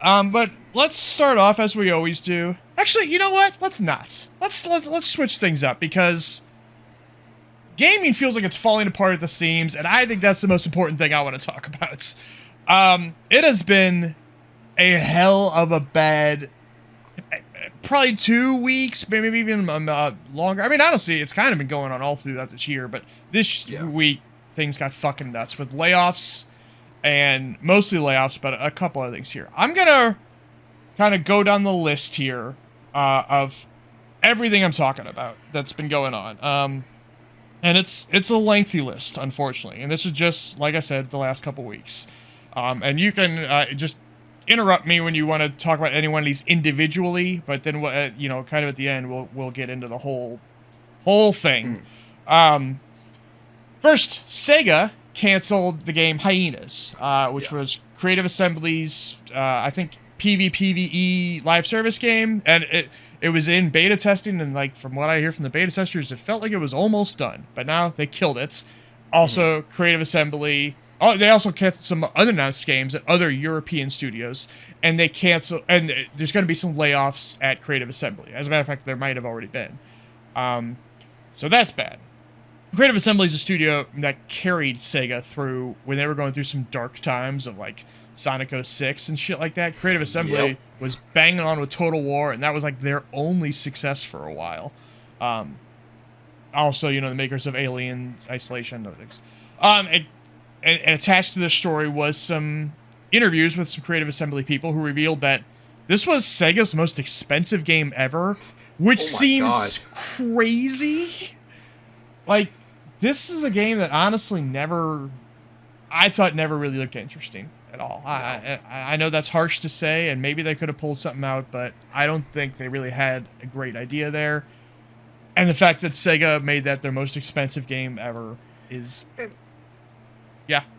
But let's start off as we always do. Actually, you know what? Let's not. Let's switch things up because gaming feels like it's falling apart at the seams, and I think that's the most important thing I want to talk about. It has been a hell of a bad, probably 2 weeks, maybe even longer. I mean, honestly, it's kind of been going on all throughout this year, but this week things got fucking nuts with layoffs, and mostly layoffs, but a couple other things here. I'm gonna kind of go down the list here of everything I'm talking about that's been going on. And it's a lengthy list, unfortunately. And this is just, like I said, the last couple weeks. And you can just interrupt me when you want to talk about any one of these individually, but then kind of at the end we'll get into the whole thing. First, Sega canceled the game Hyenas, which was Creative Assembly's I think PvPvE live service game, and it was in beta testing, and like from what I hear from the beta testers, it felt like it was almost done, but now they killed it. Also, Creative Assembly. Oh, they also canceled some unannounced games at other European studios, and they canceled. And there's going to be some layoffs at Creative Assembly. As a matter of fact, there might have already been. So that's bad. Creative Assembly is a studio that carried Sega through when they were going through some dark times of like Sonic 06 and shit like that. Creative Assembly was banging on with Total War, and that was like their only success for a while. Also, the makers of Alien, Isolation, and other things. And attached to this story was some interviews with some Creative Assembly people who revealed that this was Sega's most expensive game ever, which seems crazy. Like, this is a game that honestly I thought never really looked interesting at all. I know that's harsh to say, and maybe they could have pulled something out, but I don't think they really had a great idea there. And the fact that Sega made that their most expensive game ever is...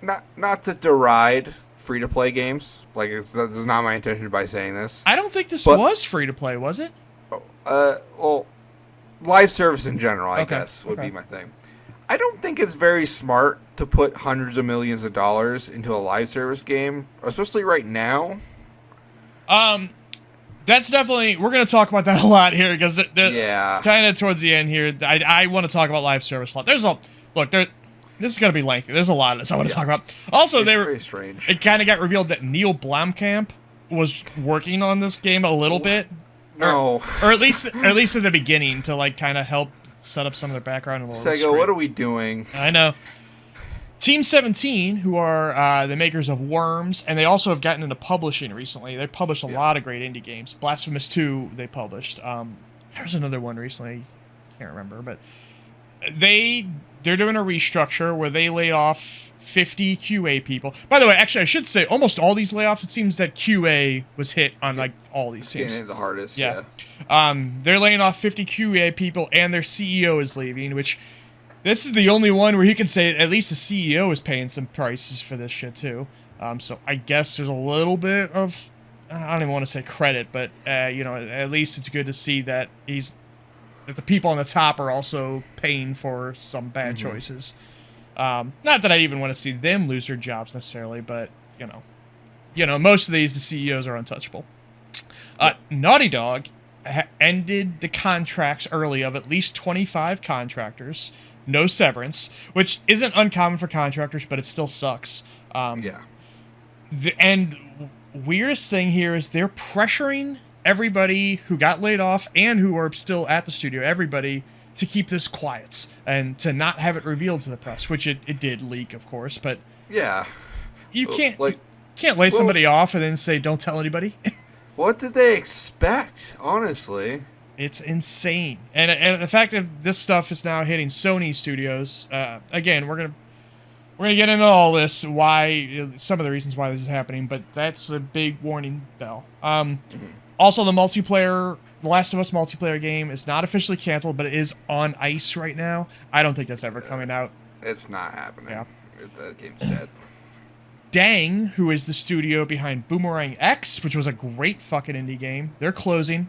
Not to deride free-to-play games. Like, this is not my intention by saying this. I don't think this was free-to-play, was it? Well, live service in general, I guess, would be my thing. I don't think it's very smart to put hundreds of millions of dollars into a live service game, especially right now. That's definitely... We're going to talk about that a lot here, because kind of towards the end here, I want to talk about live service a lot. This is going to be lengthy. There's a lot of this I want to talk about. Also, very strange. It kind of got revealed that Neil Blomkamp was working on this game a little bit. No. Or at least at the beginning to like kind of help set up some of their background a little. Sega, what are we doing? I know. Team 17, who are the makers of Worms, and they also have gotten into publishing recently. They published a lot of great indie games. Blasphemous 2, they published. There's another one recently. Can't remember, but they're doing a restructure where they laid off 50 QA people. By the way, actually, I should say almost all these layoffs, it seems that QA was hit on like all these teams. Getting hit the hardest, yeah. They're laying off 50 QA people, and their CEO is leaving, which this is the only one where he can say at least the CEO is paying some prices for this shit too. So I guess there's a little bit of, I don't even want to say credit, but at least it's good to see that that the people on the top are also paying for some bad choices. Not that I even want to see them lose their jobs necessarily, but most of these, the CEOs are untouchable. Naughty Dog ended the contracts early of at least 25 contractors, no severance, which isn't uncommon for contractors, but it still sucks. And weirdest thing here is they're pressuring everybody who got laid off and who are still at the studio, everybody, to keep this quiet and to not have it revealed to the press, which it did leak, of course, but you can't lay somebody off and then say don't tell anybody. What did they expect, honestly? It's insane. And the fact that this stuff is now hitting Sony studios, again, we're gonna get into all this, some of the reasons why this is happening, but that's a big warning bell. Also, the Last of Us multiplayer game is not officially canceled, but it is on ice right now. I don't think that's ever coming out. It's not happening. Yeah. The game's dead. Dang, who is the studio behind Boomerang X, which was a great fucking indie game, they're closing.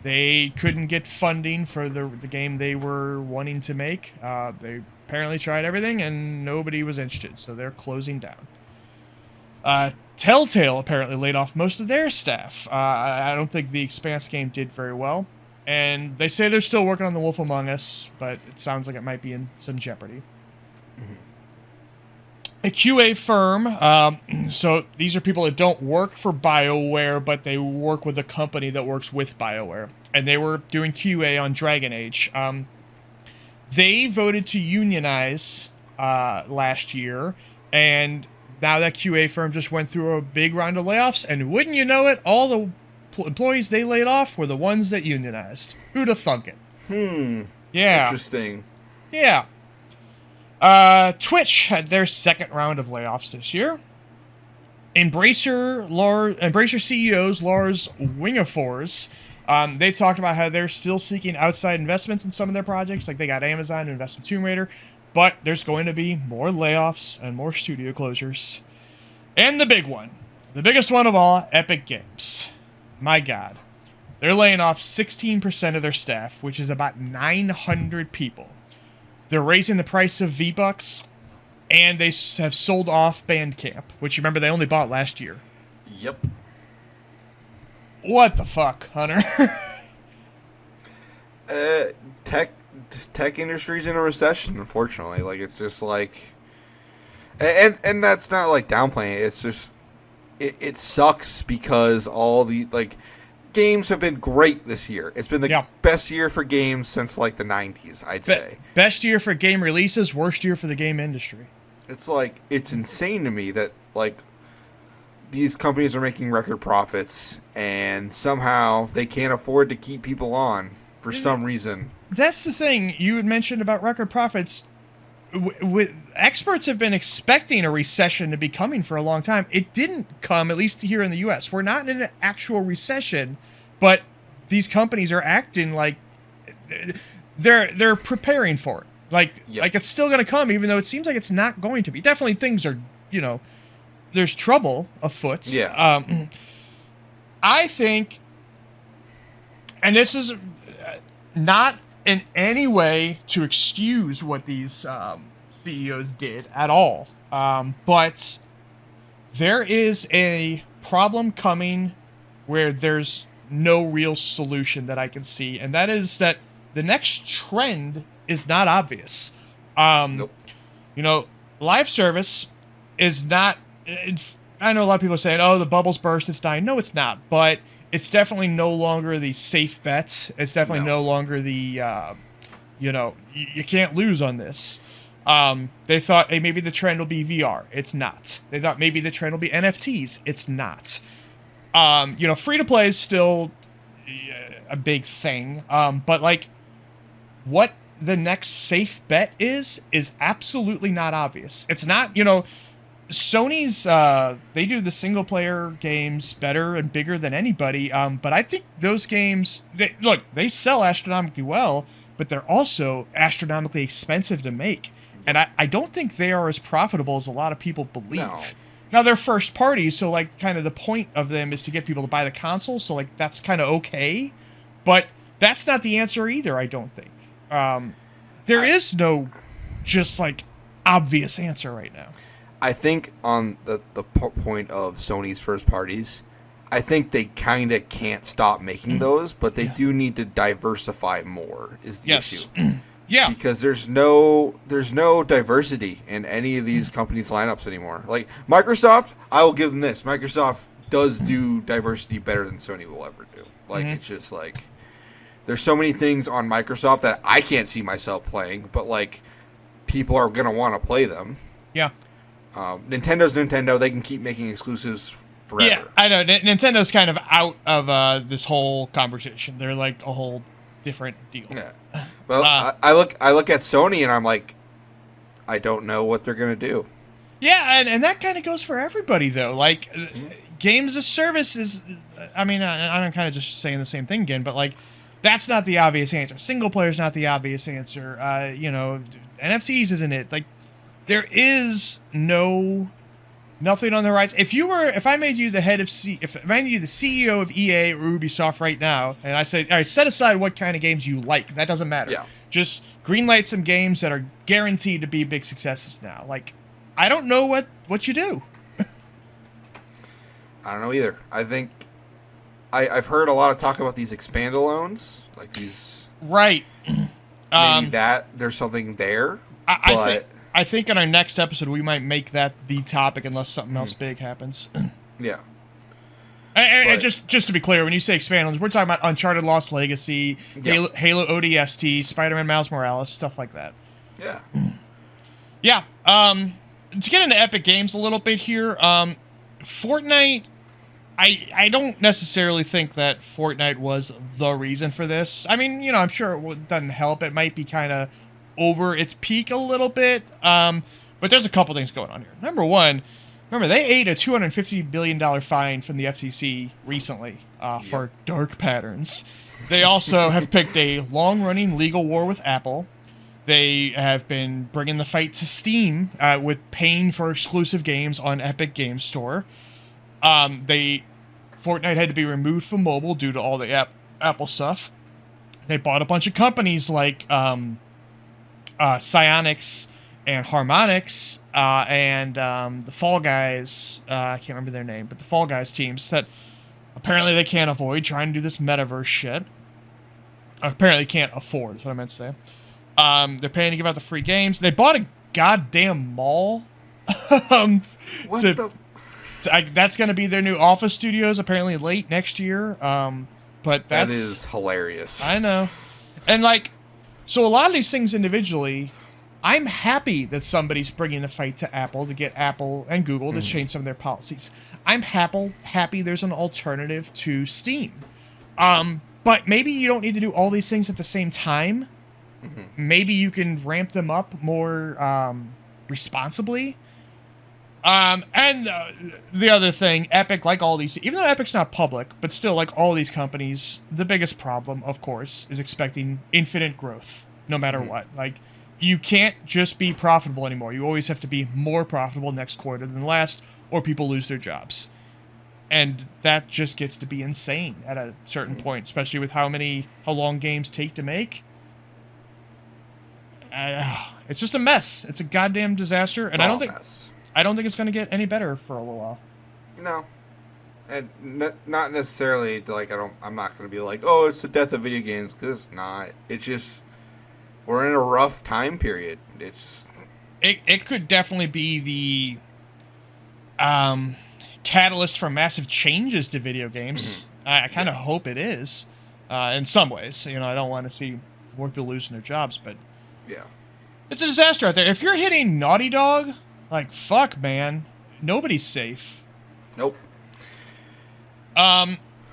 They couldn't get funding for the game they were wanting to make. They apparently tried everything, and nobody was interested, so they're closing down. Telltale apparently laid off most of their staff. I don't think the Expanse game did very well. And they say they're still working on The Wolf Among Us, but it sounds like it might be in some jeopardy. A QA firm, so these are people that don't work for BioWare, but they work with a company that works with BioWare. And they were doing QA on Dragon Age. They voted to unionize last year, and now that QA firm just went through a big round of layoffs, and wouldn't you know it, all the employees they laid off were the ones that unionized. Who'd have thunk it? Yeah. Interesting. Yeah. Twitch had their second round of layoffs this year. Embracer CEOs Lars Wingefors, they talked about how they're still seeking outside investments in some of their projects. Like they got Amazon to invest in Tomb Raider, but there's going to be more layoffs and more studio closures. And the big one, the biggest one of all, Epic Games. My God. They're laying off 16% of their staff, which is about 900 people. They're raising the price of V-Bucks, and they have sold off Bandcamp, which, you remember, they only bought last year. Yep. What the fuck, Hunter? Tech industry's in a recession, unfortunately. Like, it's just like... And that's not, like, downplaying it. It's just... It sucks because all the, like... Games have been great this year. It's been the best year for games since like the 90s, I'd say. Best year for game releases, worst year for the game industry. It's like, it's insane to me that like these companies are making record profits and somehow they can't afford to keep people on for some reason. That's the thing you had mentioned about record profits. With experts have been expecting a recession to be coming for a long time. It didn't come, at least here in the U.S. We're not in an actual recession, but these companies are acting like they're preparing for it. Like it's still going to come, even though it seems like it's not going to be. Definitely, things are, there's trouble afoot. Yeah. I think, and this is not in any way to excuse what these CEOs did at all. But there is a problem coming where there's no real solution that I can see. And that is that the next trend is not obvious. Nope. Live service is not... I know a lot of people are saying, oh, the bubble's burst, it's dying. No, it's not. But it's definitely no longer the safe bet. It's definitely no longer the, you can't lose on this. They thought, hey, maybe the trend will be VR. It's not. They thought maybe the trend will be NFTs. It's not. Free-to-play is still a big thing. But, like, what the next safe bet is absolutely not obvious. It's not, Sony's, they do the single-player games better and bigger than anybody, but I think those games, they sell astronomically well, but they're also astronomically expensive to make, and I don't think they are as profitable as a lot of people believe. No. Now, they're first party, so, like, kind of the point of them is to get people to buy the console, so, like, that's kind of okay, but that's not the answer either, I don't think. There is no just, like, obvious answer right now. I think on the point of Sony's first parties, I think they kind of can't stop making those, but they do need to diversify more is the issue. Yeah. Because there's no diversity in any of these companies' lineups anymore. Like Microsoft, I will give them this. Microsoft does do diversity better than Sony will ever do. Like it's just like there's so many things on Microsoft that I can't see myself playing, but like people are going to want to play them. Yeah. Nintendo's Nintendo. They can keep making exclusives forever. Yeah, I know. Nintendo's kind of out of this whole conversation. They're like a whole different deal. Yeah. Well, I look at Sony and I'm like, I don't know what they're gonna do. Yeah, and that kind of goes for everybody though. Like, games as service is. I mean, I'm kind of just saying the same thing again, but like, that's not the obvious answer. Single player's not the obvious answer. NFTs isn't it? Like. There is nothing on the rise. If I made you the head of if I made you the CEO of EA or Ubisoft right now, and I say, all right, set aside what kind of games you like. That doesn't matter. Yeah. Just greenlight some games that are guaranteed to be big successes now. Like, I don't know what you do. I don't know either. I think I've heard a lot of talk about these expandalones, like these. Right. Maybe there's something there. I think in our next episode we might make that the topic unless something else big happens. Yeah. And just to be clear, when you say expandalones, we're talking about Uncharted Lost Legacy, Halo ODST, Spider-Man Miles Morales, stuff like that. Yeah. Yeah. To get into Epic Games a little bit here, Fortnite, I don't necessarily think that Fortnite was the reason for this. I mean, you know, I'm sure it doesn't help. It might be kind of over its peak a little bit. But there's a couple things going on here. Number one, remember, they ate a $250 billion fine from the FCC recently for dark patterns. They also have picked a long-running legal war with Apple. They have been bringing the fight to Steam with paying for exclusive games on Epic Games Store. Fortnite had to be removed from mobile due to all the Apple stuff. They bought a bunch of companies like Psyonix and Harmonix and the Fall Guys. I can't remember their name, but the Fall Guys teams that apparently they can't avoid trying to do this metaverse shit. Apparently can't afford, is what I meant to say. They're paying to give out the free games. They bought a goddamn mall. That's going to be their new office studios, apparently late next year. But that is hilarious. I know. And, like, so a lot of these things individually, I'm happy that somebody's bringing a fight to Apple to get Apple and Google to change some of their policies. I'm happy there's an alternative to Steam. But maybe you don't need to do all these things at the same time. Maybe you can ramp them up more responsibly. And the other thing, Epic, like all these, even though Epic's not public, but still, like all these companies, the biggest problem, of course, is expecting infinite growth, no matter what. Like, you can't just be profitable anymore. You always have to be more profitable next quarter than last, or people lose their jobs. And that just gets to be insane at a certain point, especially with how long games take to make. It's just a mess. It's a goddamn disaster, and I don't think it's going to get any better for a little while. No, and not necessarily. Like I'm not going to be like, oh, it's the death of video games, because it's not. It's just we're in a rough time period. It could definitely be the catalyst for massive changes to video games. I kind of hope it is. In some ways, you know, I don't want to see more people losing their jobs, but. Yeah. It's a disaster out there. If you're hitting Naughty Dog, like, fuck, man. Nobody's safe. Nope.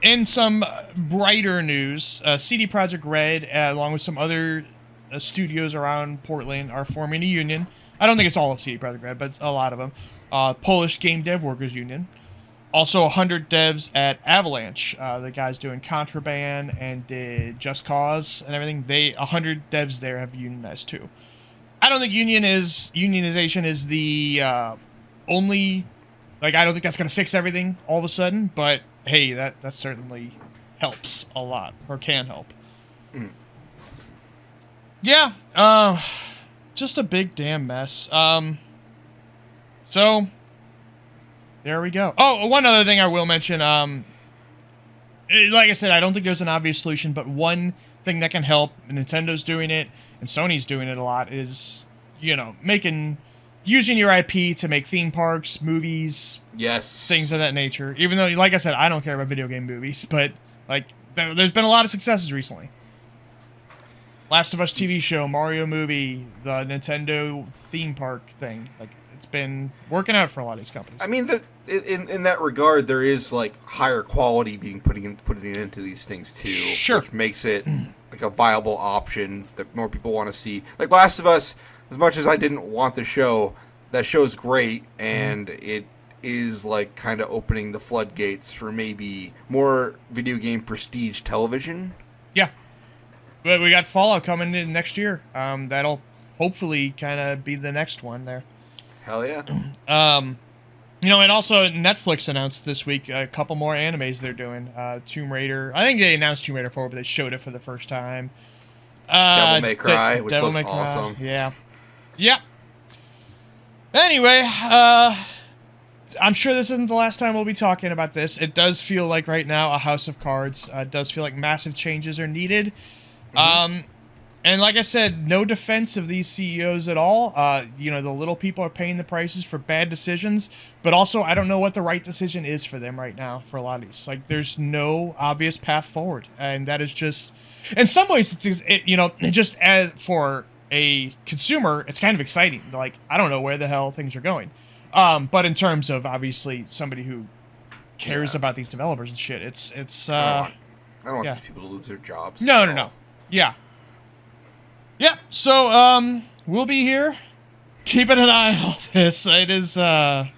In some brighter news, CD Projekt Red, along with some other studios around Portland, are forming a union. I don't think it's all of CD Projekt Red, but it's a lot of them. Polish Game Dev Workers Union. Also, 100 devs at Avalanche. The guys doing Contraband and did Just Cause and everything. 100 devs there have unionized too. I don't think unionization is the only. Like, I don't think that's going to fix everything all of a sudden. But hey, that certainly helps a lot, or can help. Yeah. Just a big damn mess. So. There we go. Oh, one other thing I will mention. Like I said, I don't think there's an obvious solution, but one thing that can help, and Nintendo's doing it, and Sony's doing it a lot, is, you know, using your IP to make theme parks, movies, things of that nature. Even though, like I said, I don't care about video game movies, but, like, there's been a lot of successes recently. Last of Us TV show, Mario movie, the Nintendo theme park thing. Like, it's been working out for a lot of these companies. I mean, in that regard, there is, like, higher quality being putting into these things too, which makes it like a viable option that more people want to see. Like Last of Us, as much as I didn't want the show, that show's great, and it is like kind of opening the floodgates for maybe more video game prestige television. Yeah, but we got Fallout coming in next year. That'll hopefully kind of be the next one there. Hell yeah. You know, and also Netflix announced this week a couple more animes they're doing. Tomb Raider. I think they announced Tomb Raider 4, but they showed it for the first time. Devil May Cry, which looks awesome. Yeah. Yeah. Anyway, I'm sure this isn't the last time we'll be talking about this. It does feel like right now a house of cards. It does feel like massive changes are needed. And like I said, no defense of these CEOs at all. You know, the little people are paying the prices for bad decisions, but also I don't know what the right decision is for them right now for a lot of these. Like, there's no obvious path forward, and that is just, in some ways, just as for a consumer, it's kind of exciting. Like, I don't know where the hell things are going. But in terms of obviously somebody who cares about these developers and shit, it's. I don't want these people to lose their jobs. No. Yeah. Yeah, so, we'll be here, keeping an eye on all this. It is, it's a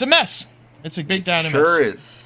mess. It's a big down mess. Sure is.